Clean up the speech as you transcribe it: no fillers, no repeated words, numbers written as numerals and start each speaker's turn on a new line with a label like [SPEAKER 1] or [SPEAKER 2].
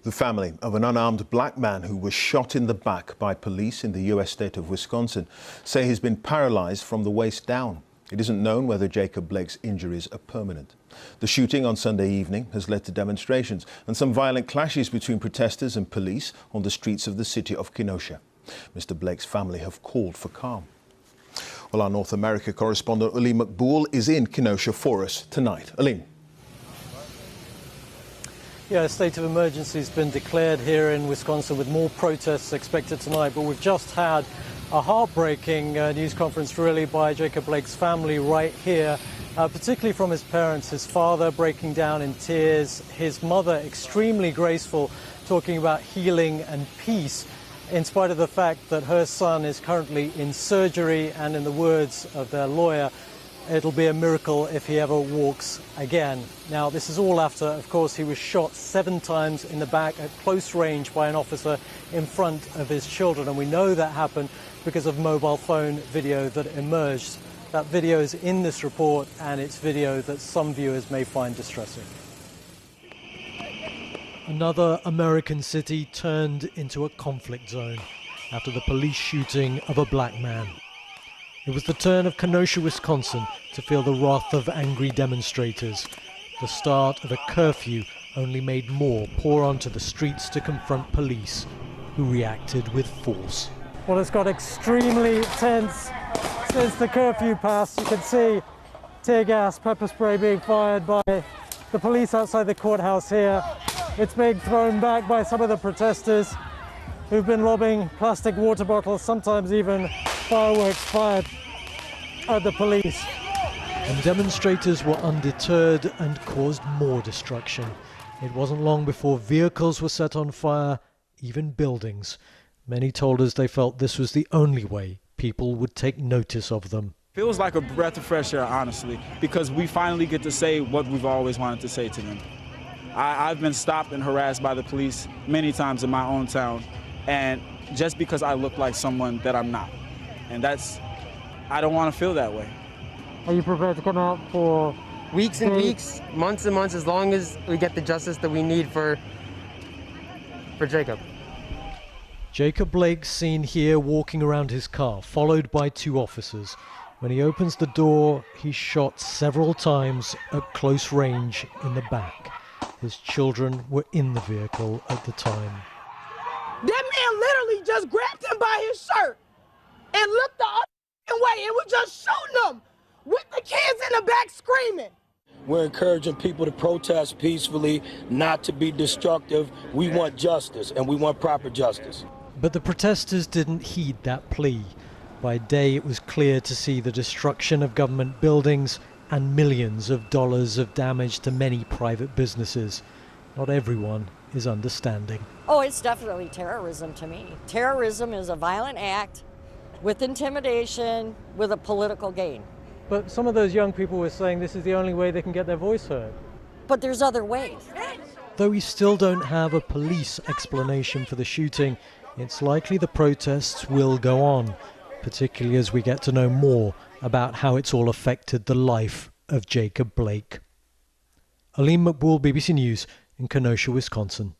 [SPEAKER 1] The family of an unarmed black man who was shot in the back by police in the U.S. state of Wisconsin say he's been paralyzed from the waist down. It isn't known whether Jacob Blake's injuries are permanent. The shooting on Sunday evening has led to demonstrations and some violent clashes between protesters and police on the streets of the city of Kenosha. Mr. Blake's family have called for calm. Well, our North America correspondent Aleem Maqbool is in Kenosha for us tonight. Aleem.
[SPEAKER 2] Yeah, a state of emergency has been declared here in Wisconsin with more protests expected tonight. But we've just had a heartbreaking news conference really by Jacob Blake's family right here, particularly from his parents, his father breaking down in tears, his mother extremely graceful, talking about healing and peace, in spite of the fact that her son is currently in surgery and, in the words of their lawyer, it'll be a miracle if he ever walks again. Now, this is all after, of course, he was shot 7 times in the back at close range by an officer in front of his children. And we know that happened because of mobile phone video that emerged. That video is in this report, and it's video that some viewers may find distressing. Another American city turned into a conflict zone after the police shooting of a black man. It was the turn of Kenosha, Wisconsin, to feel the wrath of angry demonstrators. The start of a curfew only made more pour onto the streets to confront police, who reacted with force. Well, it's got extremely tense since the curfew passed. You can see tear gas, pepper spray being fired by the police outside the courthouse here. It's being thrown back by some of the protesters who've been lobbing plastic water bottles, sometimes even fireworks fired at the police. And demonstrators were undeterred and caused more destruction. It wasn't long before vehicles were set on fire, even buildings. Many told us they felt this was the only way people would take notice of them.
[SPEAKER 3] Feels like a breath of fresh air, honestly, because we finally get to say what we've always wanted to say to them. I've been stopped and harassed by the police many times in my own town, and just because I look like someone that I'm not. And I don't want to feel that way.
[SPEAKER 4] Are you prepared to come out for
[SPEAKER 5] weeks and weeks, months and months, as long as we get the justice that we need for Jacob?
[SPEAKER 2] Jacob Blake seen here walking around his car, followed by 2 officers. When he opens the door, he's shot several times at close range in the back. His children were in the vehicle at the time.
[SPEAKER 6] That man literally just grabbed him by his shirt and looked the other way and was just shooting them with the kids in the back screaming.
[SPEAKER 7] We're encouraging people to protest peacefully, not to be destructive. We want justice, and we want proper justice.
[SPEAKER 2] But the protesters didn't heed that plea. By day, it was clear to see the destruction of government buildings and millions of dollars of damage to many private businesses. Not everyone is understanding.
[SPEAKER 8] Oh, it's definitely terrorism to me. Terrorism is a violent act with intimidation, with a political gain.
[SPEAKER 2] But some of those young people were saying this is the only way they can get their voice heard.
[SPEAKER 8] But there's other ways.
[SPEAKER 2] Though we still don't have a police explanation for the shooting, it's likely the protests will go on, particularly as we get to know more about how it's all affected the life of Jacob Blake. Aleem Maqbool, BBC News in Kenosha, Wisconsin.